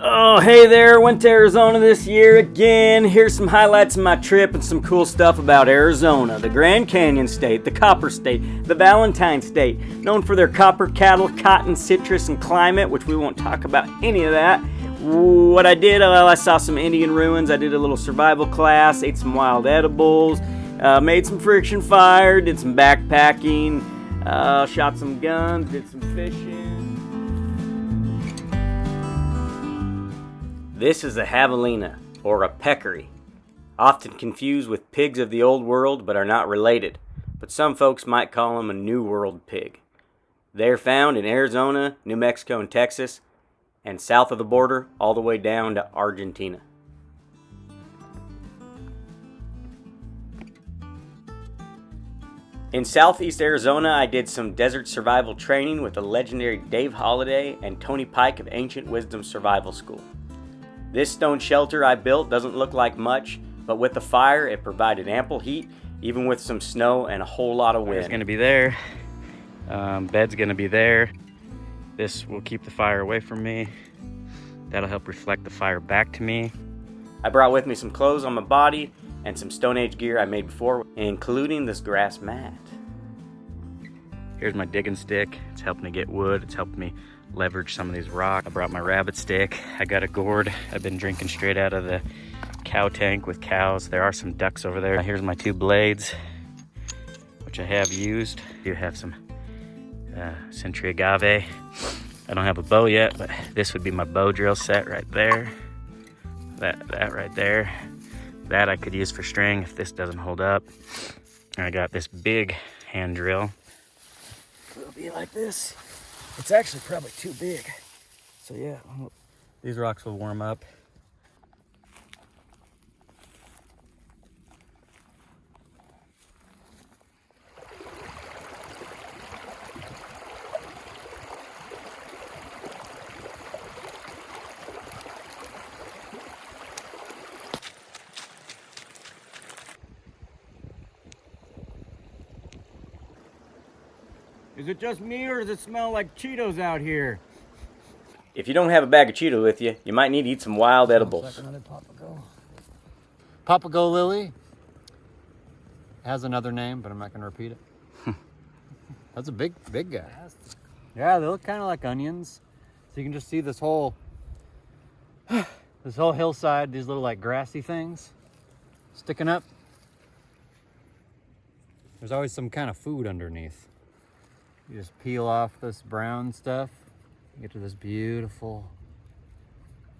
Oh, hey there, went to Arizona this year again. Here's some highlights of my trip and some cool stuff about Arizona. The Grand Canyon State, the Copper State, the Valentine State, known for their copper, cattle, cotton, citrus, and climate, which we won't talk about any of that. What I did, I saw some Indian ruins, I did a little survival class, ate some wild edibles, made some friction fire, did some backpacking, shot some guns, did some fishing. This is a javelina, or a peccary, often confused with pigs of the old world but are not related, but some folks might call them a New World pig. They are found in Arizona, New Mexico, and Texas, and south of the border all the way down to Argentina. In southeast Arizona, I did some desert survival training with the legendary Dave Holladay and Tony Pike of Ancient Wisdom Survival School. This stone shelter I built doesn't look like much, but with the fire it provided ample heat, even with some snow and a whole lot of wind. It's going to be there, bed's going to be there. This will keep the fire away from me. That'll help reflect the fire back to me. I brought with me some clothes on my body and some Stone Age gear I made before, including this grass mat. Here's my digging stick. It's helping me get wood. It's helping me leverage some of these rocks. I brought my rabbit stick. I got a gourd. I've been drinking straight out of the cow tank with cows. There are some ducks over there. Here's my 2 blades, which I have used. I do have some Century Agave. I don't have a bow yet, but this would be my bow drill set right there. That right there. That I could use for string if this doesn't hold up. And I got this big hand drill. It'll be like this. It's actually probably too big. So yeah, these rocks will warm up. Is it just me, or does it smell like Cheetos out here? If you don't have a bag of Cheetos with you, you might need to eat some wild edibles. Papago lily has another name, but I'm not going to repeat it. That's a big guy. Yeah, they look kind of like onions. So you can just see this whole hillside, these little like grassy things sticking up. There's always some kind of food underneath. You just peel off this brown stuff, you get to this beautiful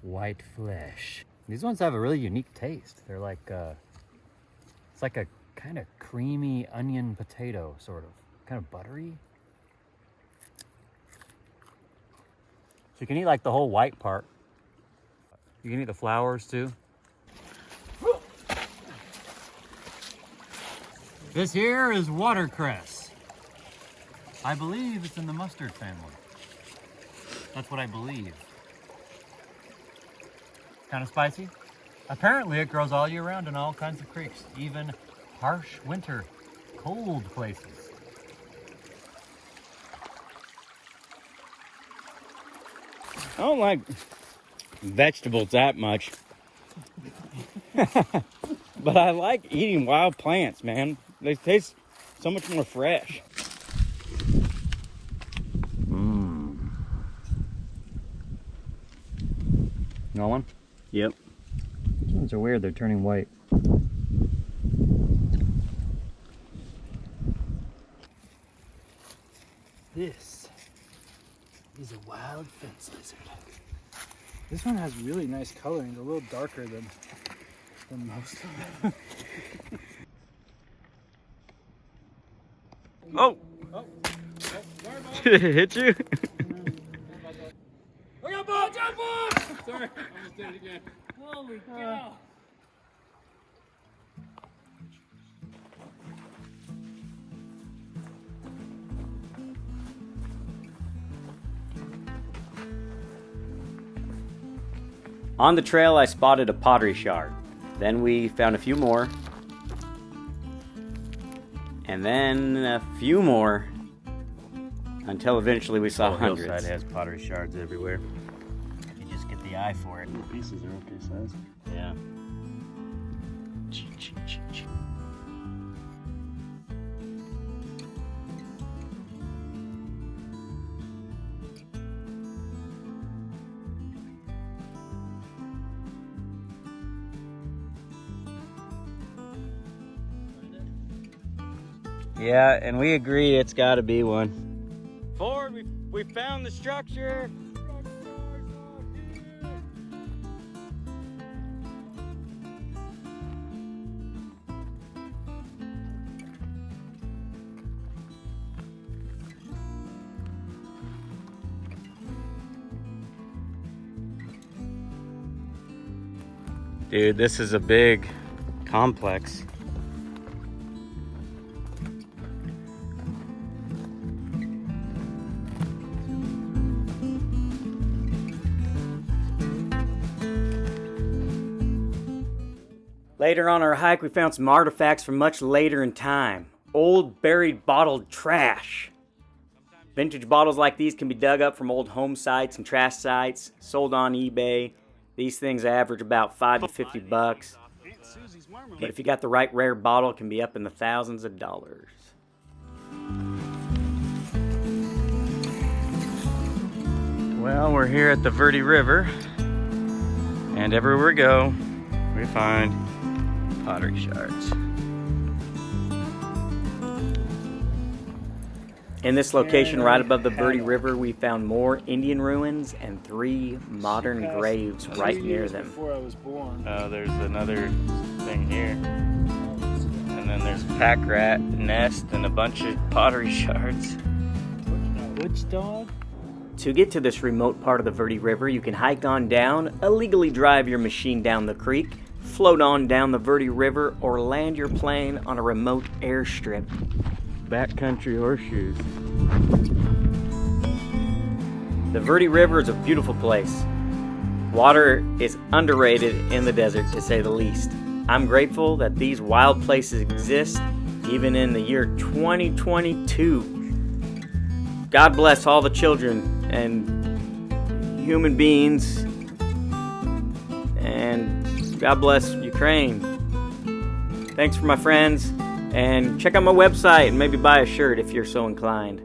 white flesh. These ones have a really unique taste. They're like, it's like a kind of creamy onion potato, sort of. Kind of buttery. So you can eat like the whole white part. You can eat the flowers too. This here is watercress. I believe it's in the mustard family. That's what I believe. Kind of spicy. Apparently it grows all year round in all kinds of creeks, even harsh winter, cold places. I don't like vegetables that much. But I like eating wild plants, man. They taste so much more fresh. You want one? Yep. These ones are weird, they're turning white. This is a wild fence lizard. This one has really nice coloring. It's a little darker than most of them. Oh! Did it hit you? Look out, ball! Jump ball! Sorry, I almost did it again. Holy cow! On the trail, I spotted a pottery shard. Then we found a few more. And then a few more. Until eventually we saw hundreds. The hillside has pottery shards everywhere. You just get the the eye for it. The pieces are okay size. Yeah. Yeah, and we agree it's got to be one. Ford, we found the structure. Dude, this is a big complex. Later on our hike, we found some artifacts from much later in time. Old buried bottled trash. Vintage bottles like these can be dug up from old home sites and trash sites, sold on eBay. These things average about $5 to $50. But if you got the right rare bottle, it can be up in the thousands of dollars. Well, we're here at the Verde River, and everywhere we go, we find pottery shards. In this location right above the Verde River, we found more Indian ruins and 3 modern graves right near them. Before I was born. There's another thing here. And then there's a pack rat nest and a bunch of pottery shards. Which dog? To get to this remote part of the Verde River, you can hike on down, illegally drive your machine down the creek, float on down the Verde River, or land your plane on a remote airstrip. Backcountry horseshoes. The Verde River is a beautiful place. Water is underrated in the desert, to say the least. I'm grateful that these wild places exist, even in the year 2022. God bless all the children and human beings, and God bless Ukraine. Thanks for my friends, and check out my website and maybe buy a shirt if you're so inclined.